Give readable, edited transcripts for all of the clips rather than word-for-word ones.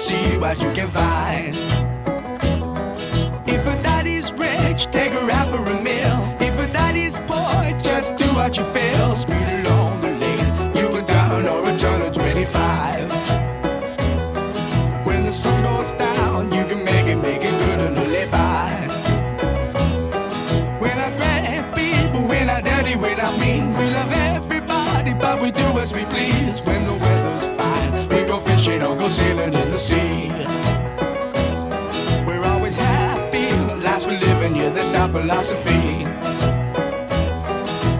see what you can find. If a daddy's rich, take her out for a meal. If a daddy's poor, just do what you feel. Speed along the lane, you can turn or return to 25. When the sun goes down, you can make it good and live by. We're not great people, we're not dirty, we're not mean. We love everybody, but we do as we please. When the weather's fine, we go fishing or go sailing in the sea. We're always happy, life's for living, yeah, that's our philosophy.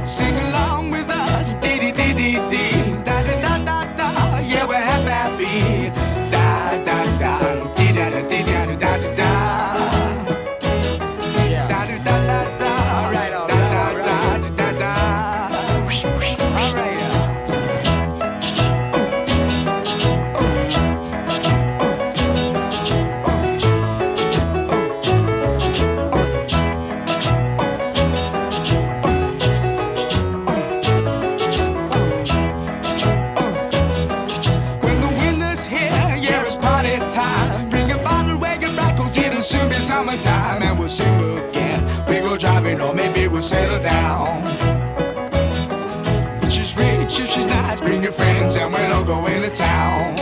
Sing along with us, dee-dee-dee-dee-dee, da-da-da-da-da, yeah, we're happy, da-da-da, dee-da-da-dee-da-da-da-da. Summertime and we'll sing again. We go driving or maybe we'll settle down. If she's rich, if she's nice, bring your friends and we'll all go into town.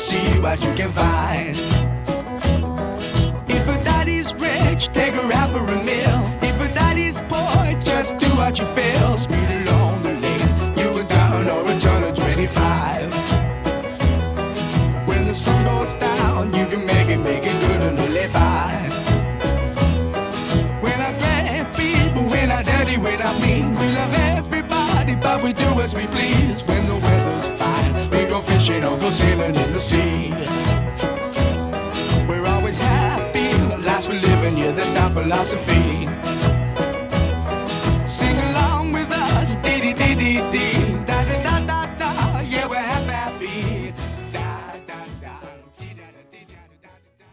See what you can find. If a daddy's rich, take her out for a meal. If a daddy's poor, just do what you feel. Speed along the lane, you can turn or return to 25. When the sun goes down, you can make it good and live by. We're not great people, we're not dirty, we're not mean. We love everybody, but we do as we please. When the weather's fine, we go fishing or go sailing in the sea. We're always happy, life's for living, yeah, that's our philosophy. Sing along with us, dee-dee-dee-dee-dee, da-da-da-da-da, yeah, we're happy, da-da-da, dee-da-da-dee-da-da-da-da.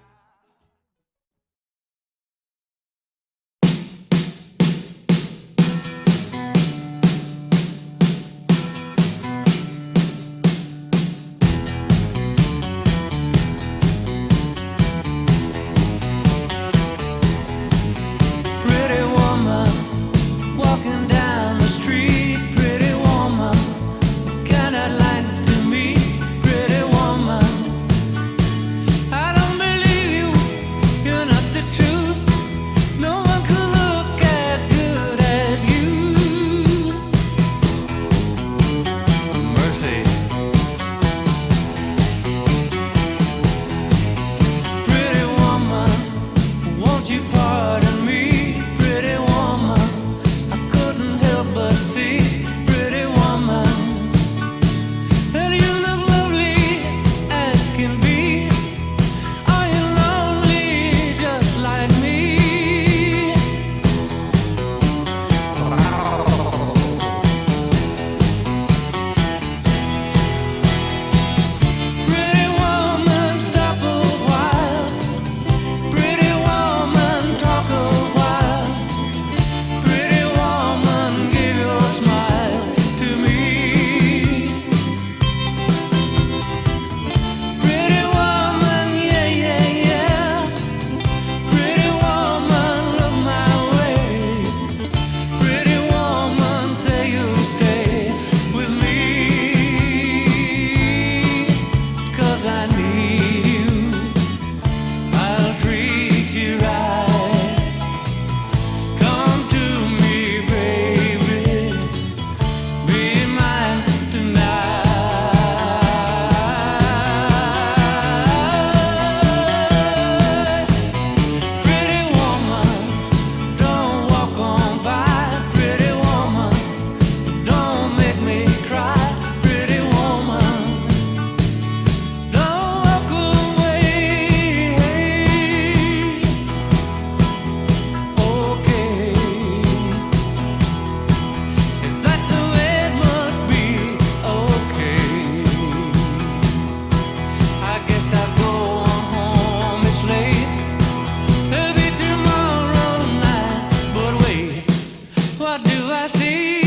I see?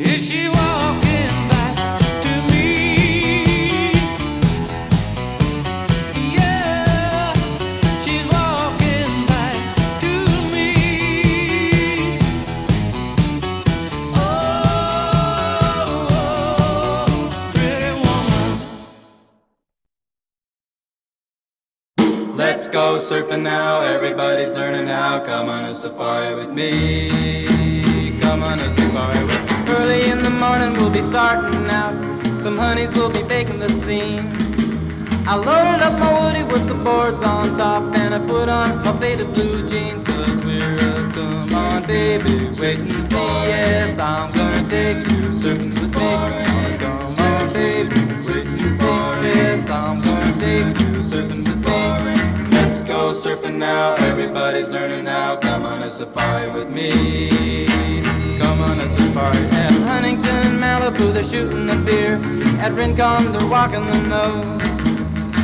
Is she walking back to me? Yeah, she's walking back to me. Oh, pretty woman. Let's go surfing now, everybody's learning how. Come on a safari with me. Come on a safari with me. Early in the morning we'll be starting out. Some honeys will be baking the scene. I loaded up my woody with the boards on top, and I put on my faded blue jeans. Cause we're a come on baby, wait and see. Yes, I'm gonna take you surfing safari. Come on baby, wait and see. Yes, I'm gonna take you surfing safari. Let's go surfing now, everybody's learning how. Come on a safari with me. Come on a safari. At Huntington and Malibu they're shooting the beer. At Rincon they're walking the nose.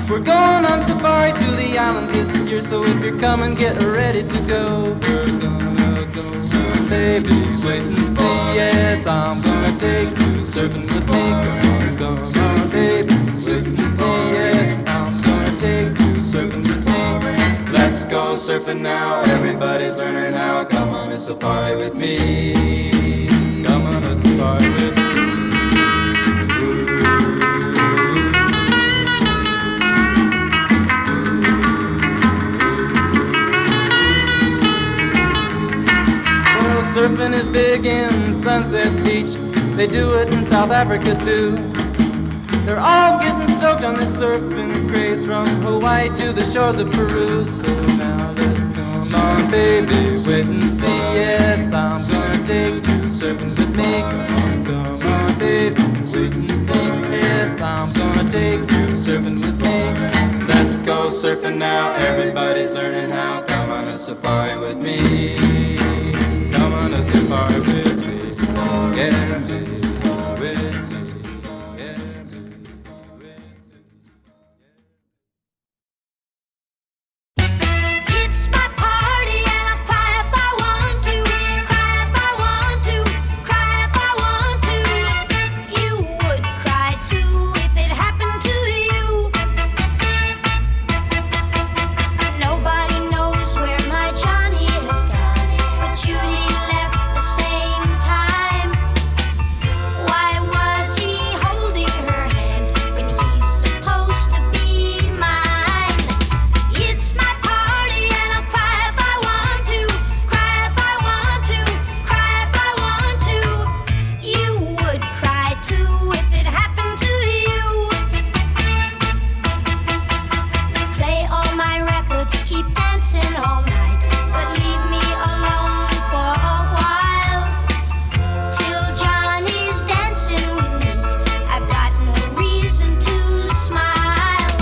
We're going on safari to the islands this year, so if you're coming, get ready to go. We're gonna go surf, baby, wait and see. Yes, I'm gonna take you surfing with me. We're gonna surf, baby, wait and see. Yes, I'm gonna take you surfing with me. Let's go surfing now, everybody's learning how. Come on a safari with me. Come on a safari with me. Surfing is big in Sunset Beach. They do it in South Africa too. They're all getting stoked on this surfing craze, from Hawaii to the shores of Peru. So now let's go on, baby, wait and see. Yes, I'm gonna take you surfing with me. Come on, baby, wait and see. Yes, I'm gonna take you surfing with me. Let's go surfing now, everybody's learning how. Come on a safari with me. Come on a safari with me. Yes, with me. It's my party and I'll cry if I want to. Cry if I want to. Cry if I want to. You would cry too if it happened to you. Nobody knows where my Johnny has gone, but Judy left the same time. Why was he holding her hand when he's supposed to be mine? It's my party and I'll cry if I want to. Cry if I want to. Cry if I want to. You would cry too if it happened to you. Play all my records, keep dancing all night, but leave me alone for a while. Till Johnny's dancing with me, I've got no reason to smile.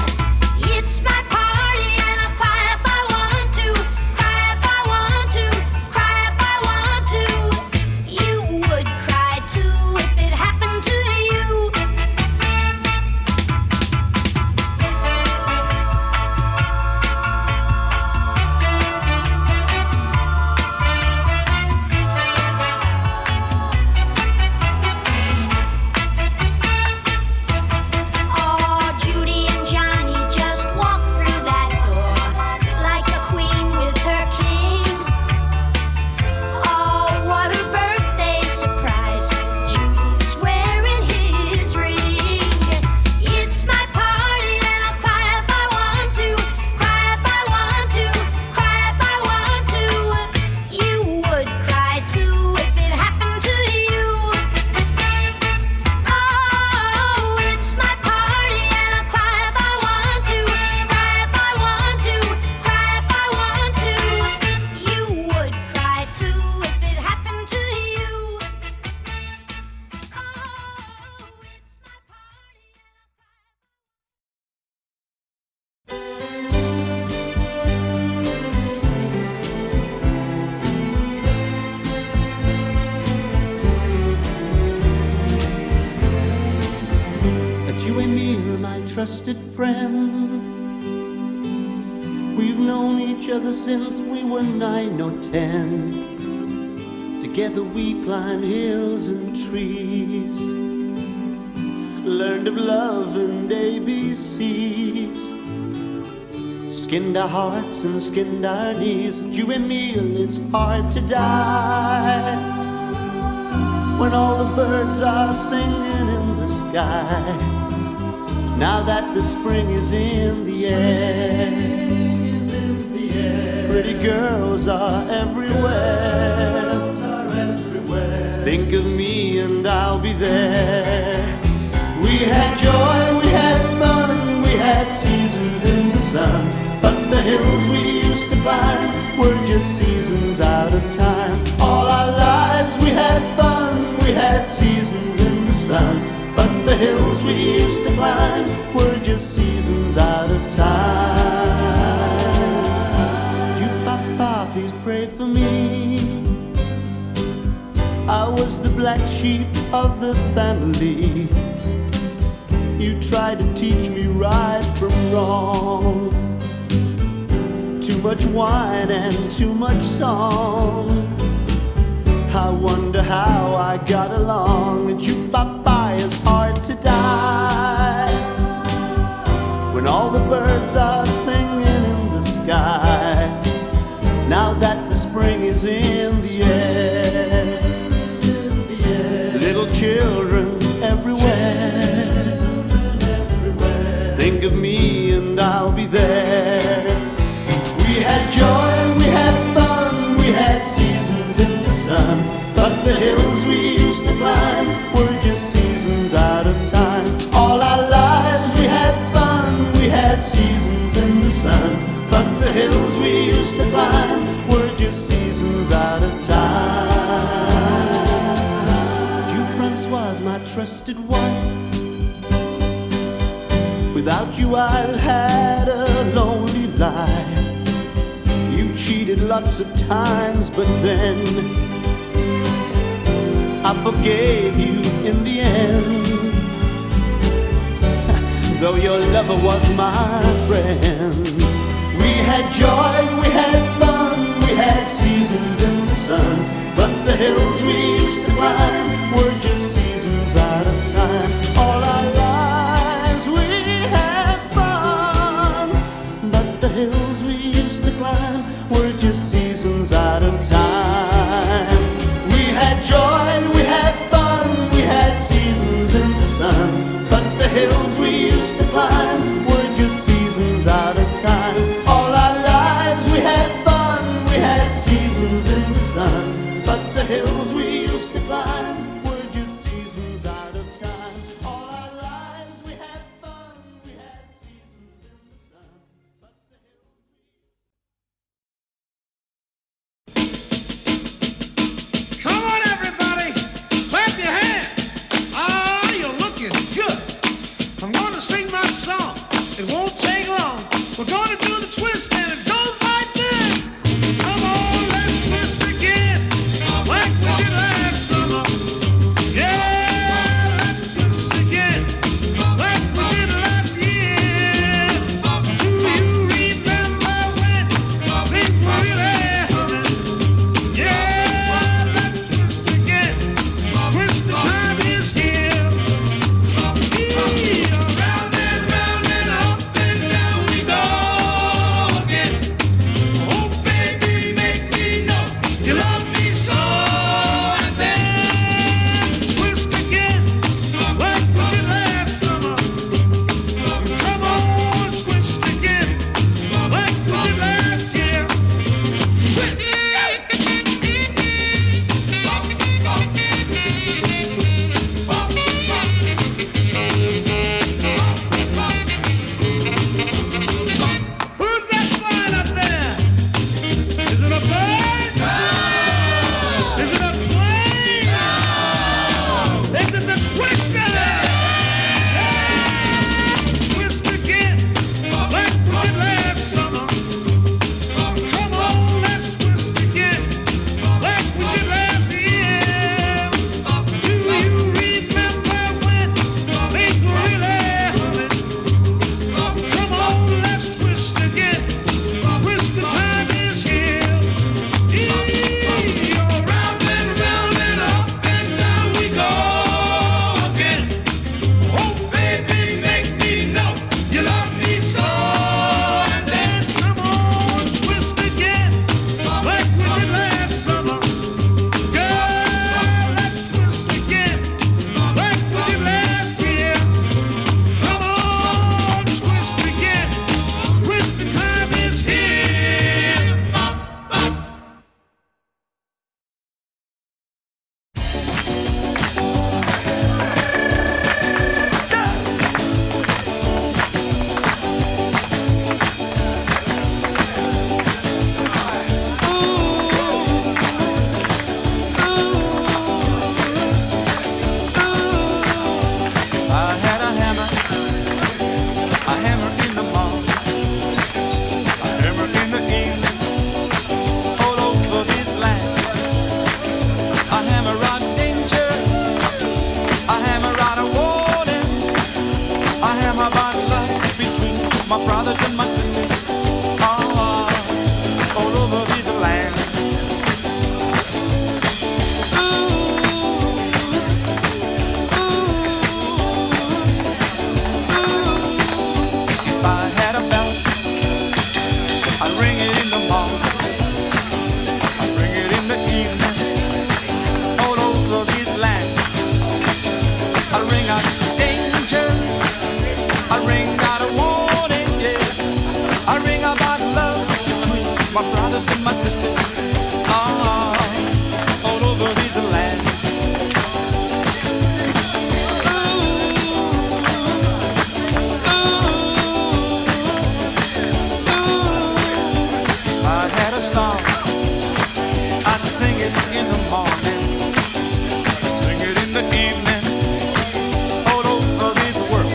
It's my party and I'll cry if I want to. Cry if I want to. Cry if I want to. You would cry too if it happened to you. Oh, Judy and Johnny just walked through that door like a queen with her king. Oh, what a birthday surprise. Judy's wearing his ring. It's my party and I'll cry if I want to. Cry if I want to. Cry if I want to. You would cry too if it happened to you. Oh, it's my party and I'll cry if I want to. Cry if I want to. Cry if I want to. You would cry too if it happened to you. Oh, it's my party. But you and me are my trusted friend. We've known each other since we were 9 or 10. Together we climbed hills and trees, learned of love and ABCs, skinned our hearts and skinned our knees. You and me, it's hard to die when all the birds are singing in the sky. Now that the spring is in the air, pretty girls are everywhere. Think of me and I'll be there. We had joy, we had fun, we had seasons in the sun, but the hills we used to climb were just seasons out of time. All our lives we had fun, we had seasons in the sun, but the hills we used to climb were just seasons out of time. You, Papa, please pray for me. I was the black sheep of the family. You tried to teach me right from wrong. Too much wine and too much song. I wonder how I got along. And you, Papa, it's hard to die when all the birds are singing in the sky. Now that the spring is in the air, little children everywhere. Think of me and I'll be there. We had joy, we had fun, we had seasons in the sun, but the hills we used to climb were just seasons out of time. All our lives we had fun, we had seasons in the sun, but the hills we used to climb were just seasons out of time. You, Francoise, my trusted wife, without you I'd had a lonely life. You cheated lots of times, but then I forgave you in the end. Though your lover was my friend. We had joy, we had fun, we had seasons in the sun, but the hills we used to climb were just seasons out of time. All our lives we had fun, but the hills we used to climb were just seasons out of time. We had joy, we had fun, we had seasons in the sun, but the hills we used to climb were just seasons out of time. All our lives we had fun, we had seasons in the sun, but the hills we used to climb were just seasons out of time. All our lives we had fun, we had seasons in the sun, but the hills we... my brothers and my sisters, all over this land. I had a song, I'd sing it in the morning, sing it in the evening, all over this world.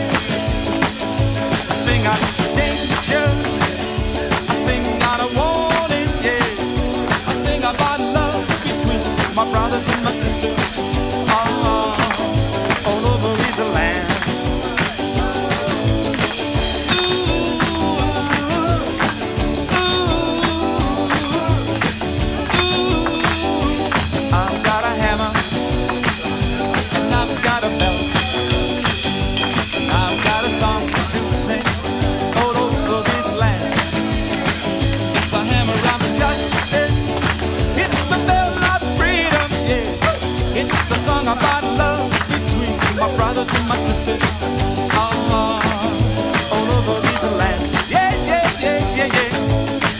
I sing out danger, I sing out a warning, yeah. I sing about love between my brothers and my sisters, all over this land. I've got a hammer and I've got a bell. I've got a song to sing all over this land. It's the hammer of justice, it's the bell of freedom, yeah. It's the song about love between my brothers and my sisters, all over this land. Yeah, yeah, yeah, yeah, yeah,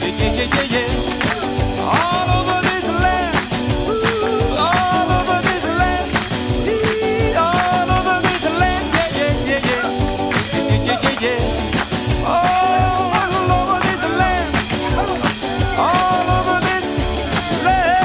yeah, yeah, yeah, yeah, yeah. All over this land. All over this land, all over this land, yeah, yeah, yeah, yeah, yeah, yeah, yeah. All over this land, all over this land.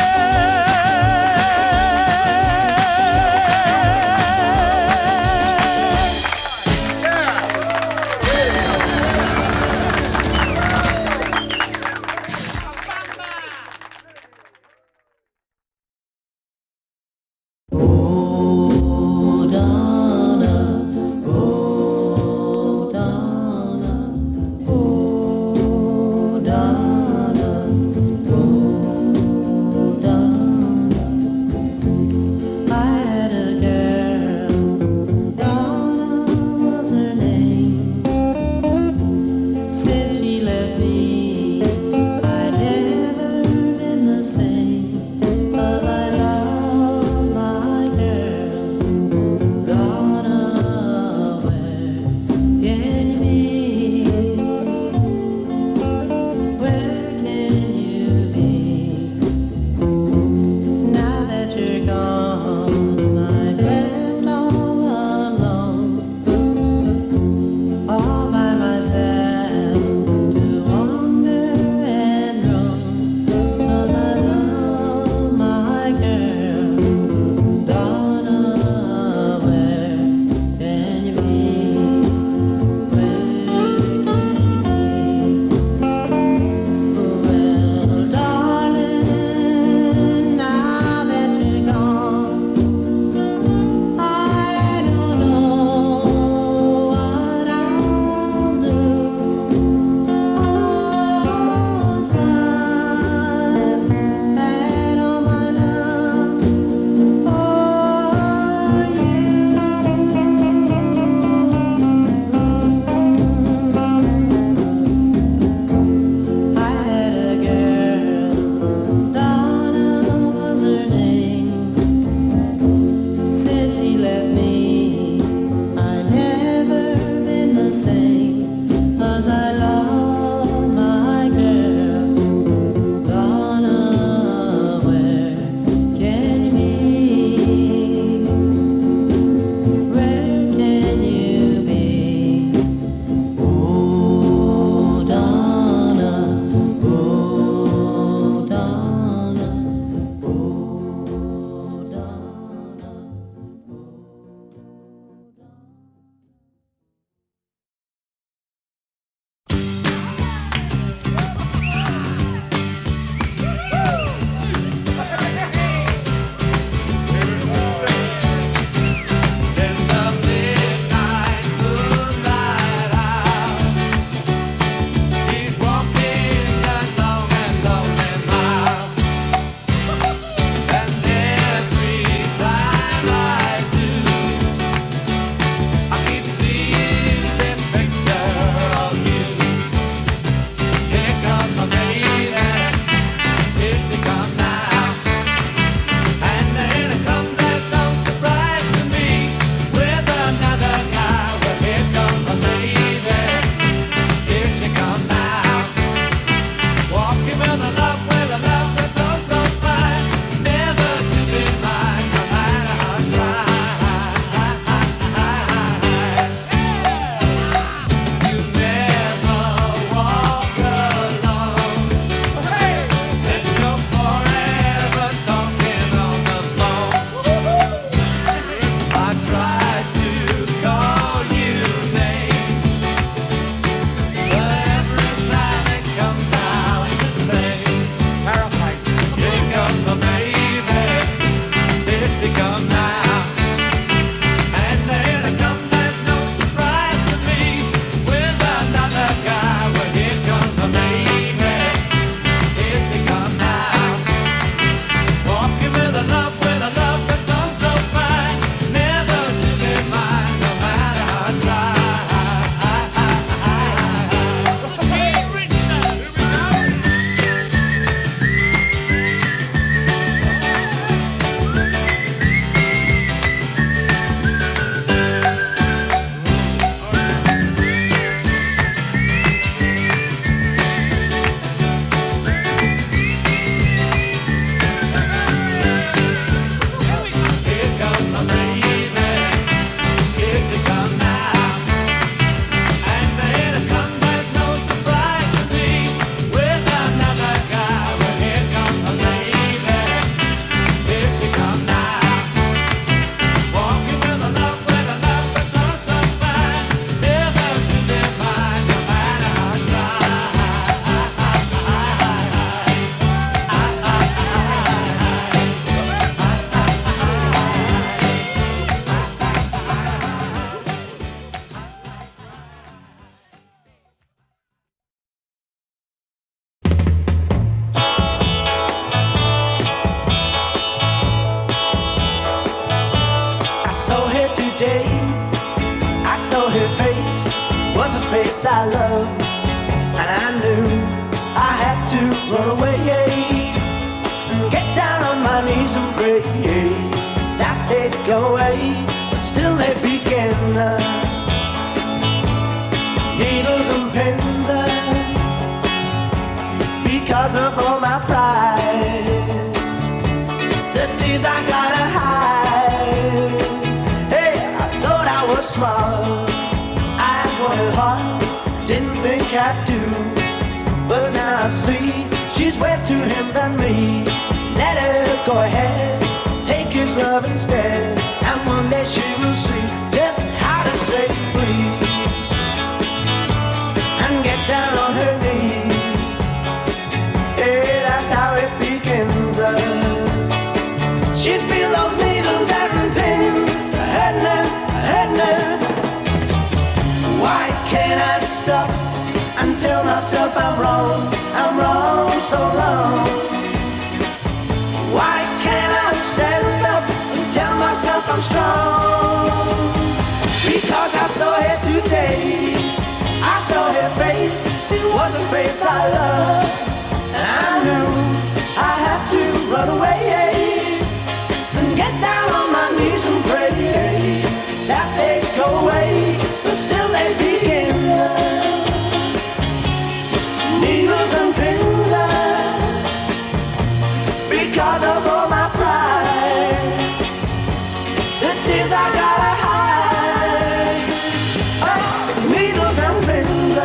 face I loved, and I knew I had to run away and get down on my knees and pray that they'd go away, but still they begin. Needles and pins, because of all my pride, the tears I gotta hide. Hey, I thought I was smart, I wanted hard, didn't think I'd do, but now I see she's worse to him than me. Let her go ahead, take his love instead, and one day she will see just how to say please and get down on her knees. Yeah, that's how it begins. She'd feel those needles and pins hurting her. Why can't I stop and tell myself I'm wrong so wrong? Why can't I stand up and tell myself I'm strong? Because I saw her today, I saw her face, it was a face I loved, and I knew I had to run away and get down on my knees and pray that they'd go away, but still they begin. Needles and pins, because of all my pride, the tears I gotta hide. Oh, needles and pins,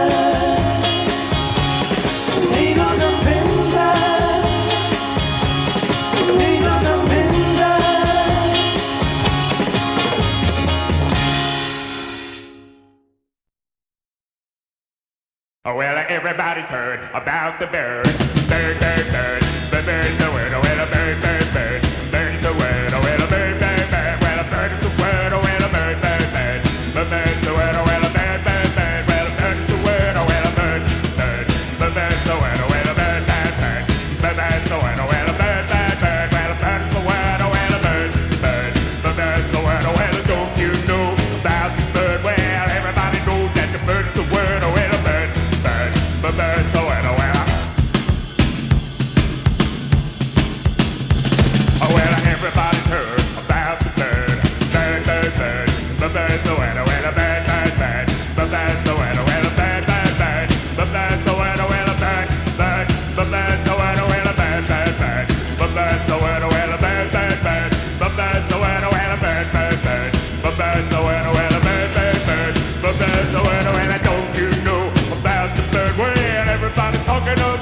needles and pins, needles and pins. Oh, well, everybody's heard about the bird. Bird, bird, bird. The bird's the word. Oh, well, a bird, bird, bird. Bird's the word. Oh, well, a bird, bird, bird. Well, a bird is the word. Oh, well, a bird, bird, bird. The bird's the word. Oh, well, a bird, bird, bird. Well, a bird is the word. Oh, well, a bird, bird. The bird's the word. Oh, well, a bird, bird, bird. The bird's the word. Oh, well, a bird, bird, bird. Well, a bird is the word. Oh, well, a bird, bird. The bird's the word. Oh, well, don't you know about the bird? Well, everybody knows that the bird is the word. Oh, well, a bird, bird. The bird's the word. Oh, well. Oh, well, everybody's heard about the bird. Bird, bird, bird. The bird's the word. Oh, well, a bird, bird, bird. The bird's the word. Oh, well, a bird, bird, bird. The bird's the word. Oh, well, a bird, bird. The bird's the word. Oh, well, a bird, bird, bird. The bird's the word. Oh, well, a bird, bird, bird. The bird's the word. Oh, well, a bird, bird, bird. The bird's the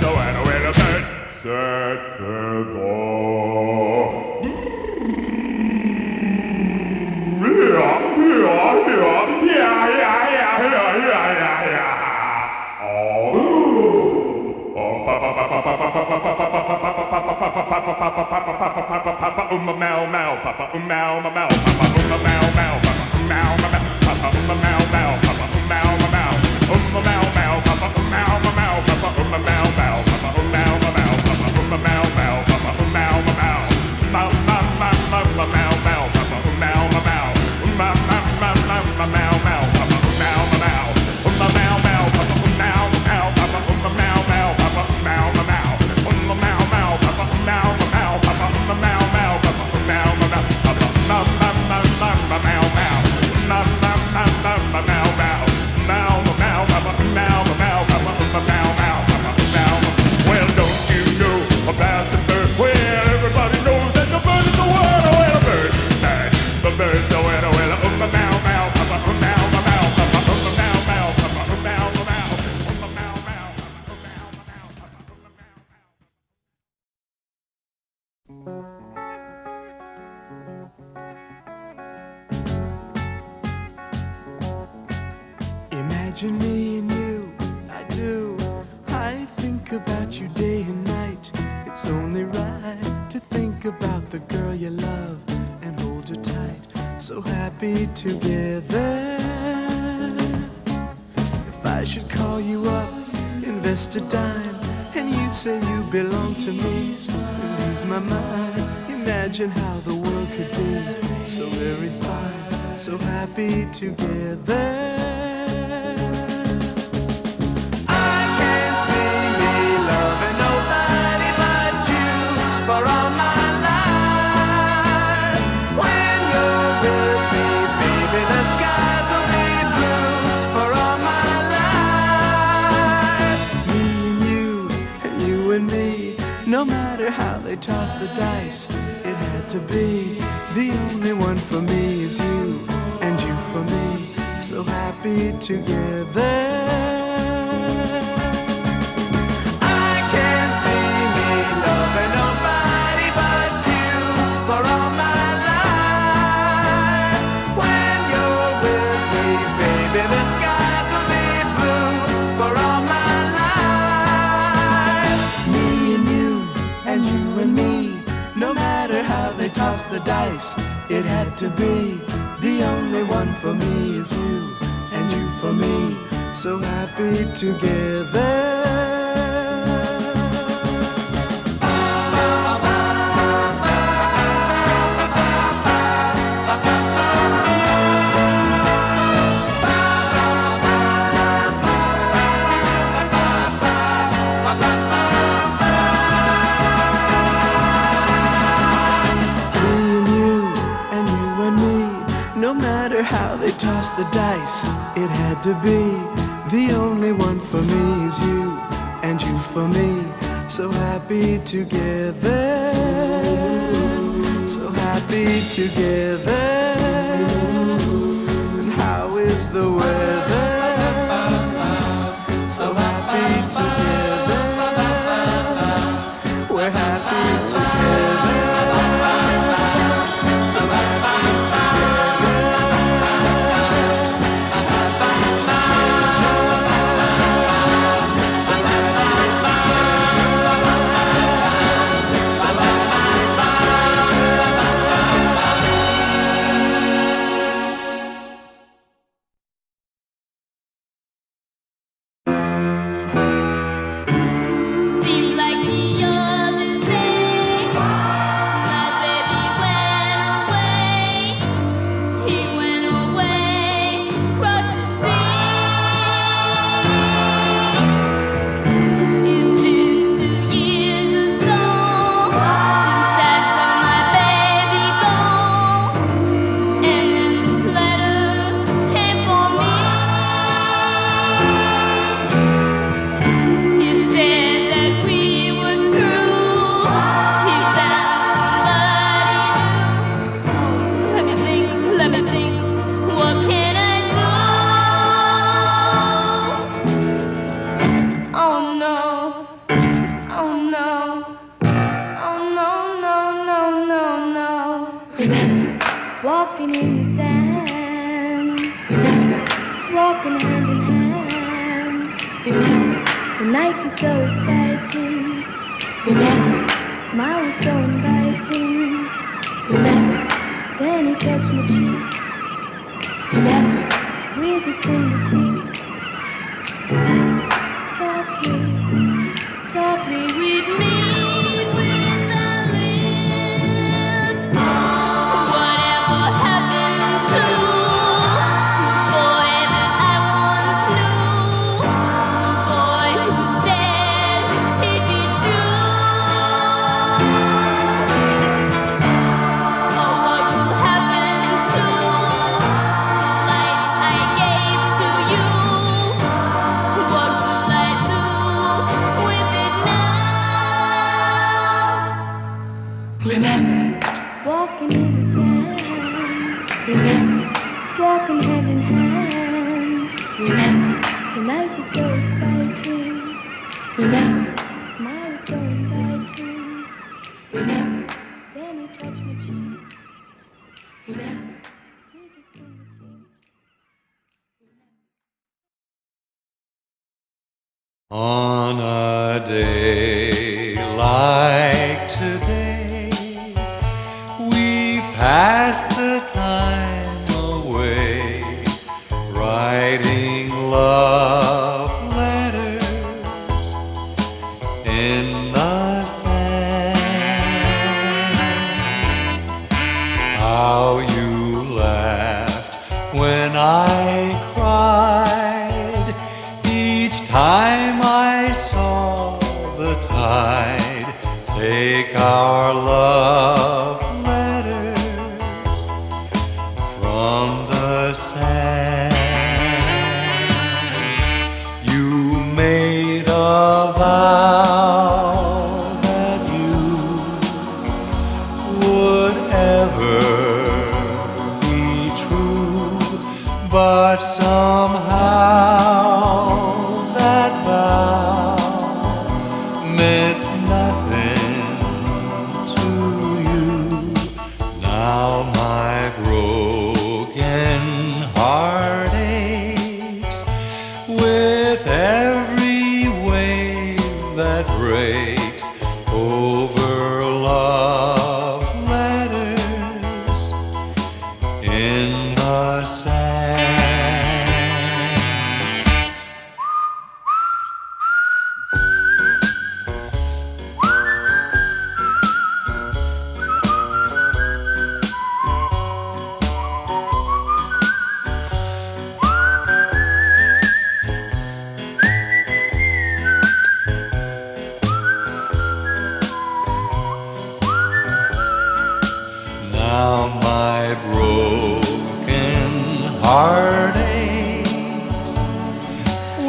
word. Oh, well, a bird, bird, bird. The bird's the word. Oh, well, don't you know about the bird? Well, everybody's talking about the bird. Oh, well, a bird, bird. The bird's the word. Oh, well, a bird. Set Imagine me and you, I do. I think about you day and night. It's only right to think about the girl you love and hold her tight. So happy together. If I should call you up, invest a dime, and you say you belong to me, lose my mind. Imagine how the world could be so very fine, so happy together. I can't see me loving nobody but you for all my life. When you're with me, baby, the skies will be blue for all my life. Me and you and me, no matter how they toss the dice, it had to be. The only one for me is you, and you for me, so happy together. I can't see me loving nobody but you for all my life. When you're with me, baby, the skies will be blue for all my life. Me and you and me, no matter how they toss the dice, it had to be. The only one for me is you, and you for me, so happy together. How they toss the dice, it had to be. The only one for me is you, and you for me, so happy together. So happy together. And how is the weather? So happy together. We're happy together. So happy together. Walking in the sand, walking hand in hand. The night was so exciting. Smile was so inviting. Then he touched my cheek with his fingertips. Softly, softly we'd meet with the lips. Whatever happened to boy that I once knew? Boy who said he'd be true. Oh, what will happen to life I gave to you? What will I do with it now? Remember, walking in the sand. Remember, walking hand in hand. Remember, the night was so exciting. Remember, smile was so inviting. Remember, then he touched my cheek. Remember, with his fingertips. On a day like today, we pass the time away, writing love letters in the sand. How you laughed time I saw the tide take our love letters from the sand. You made a vow that you would ever be true, but somehow that vow meant nothing to you. Now my broken heart aches with every wave that breaks over love letters in the sand. Now my broken heart aches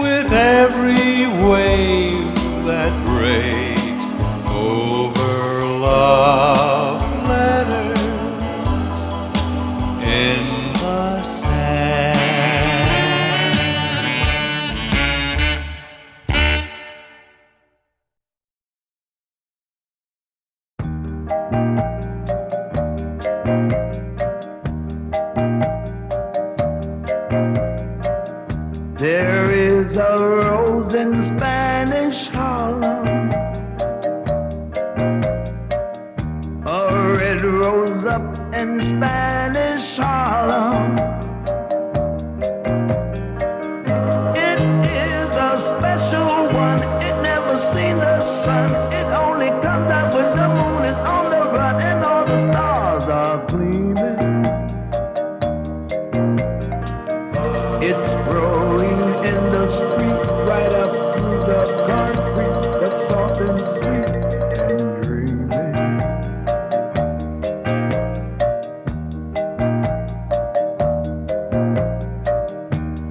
with every wave that breaks over love letters in the sand. There is a rose in Spanish Harlem, a red rose up in Spanish Harlem. It is a special one, it never seen the sun. It only comes out when the moon is on the run and all the stars are gleaming. It's growing in the street, right up through the concrete, but soft and sweet and dreaming.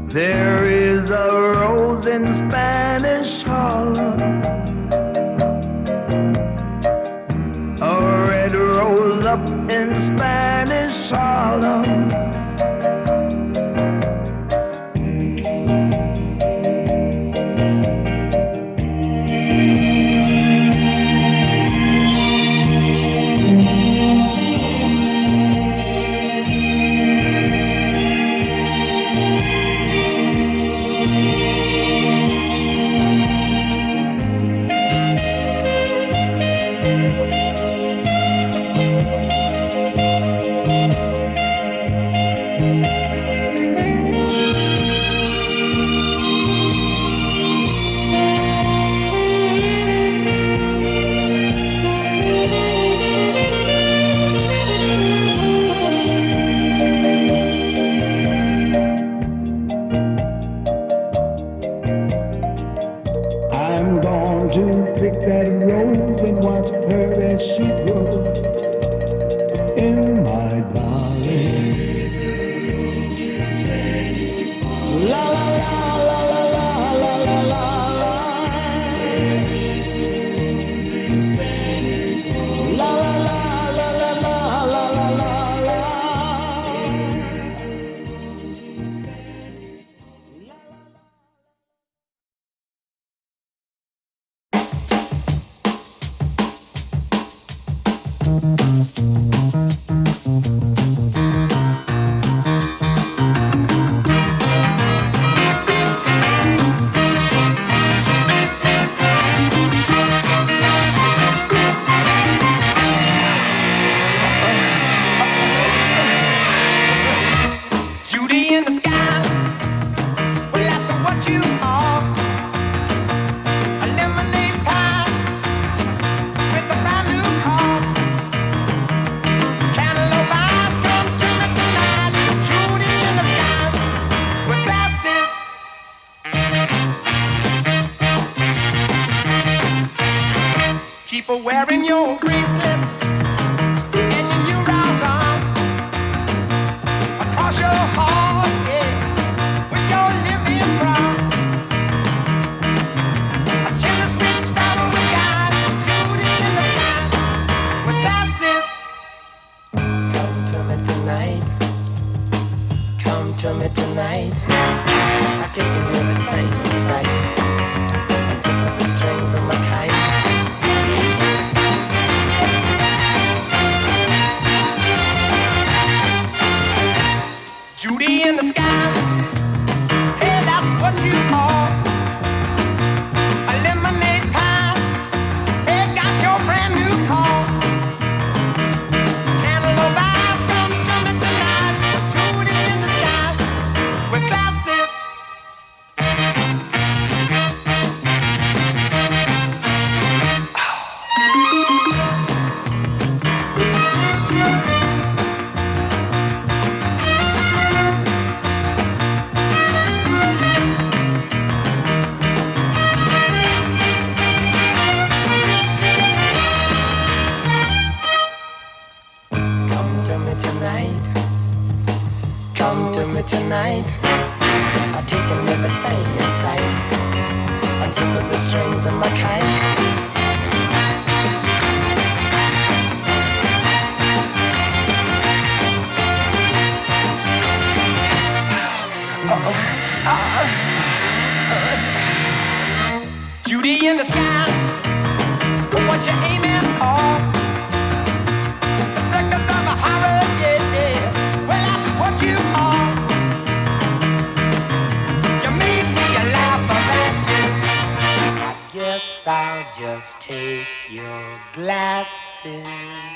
There is a rose in Spanish Harlem, a red rose up in Spanish Harlem. I'm going to pick that rose and watch her as she grows in my darling. La la la la la la la la la la. La la la la la la la la la la. Keep wearing your bracelets and your new round arm across your heart, yeah, with your living brown. A chilling sweet sparrow with God, shooting in the sky with glasses. Come to me tonight. Come to me tonight. I've taken everything in sight except for the strings of my kite. Judy in the sky, hey, that's what you are. A lemonade pies, hey, got your brand new car. Cantaloupe eyes, come to me tonight. Judy in the sky, with glasses. Come to me tonight. I've taken everything in sight until the strings of my kite. Judy in the sky, what you aiming for? The seconds of a horror, yeah, yeah. Well, that's what you are. You made me a laugh of that. I guess I'll just take your glasses.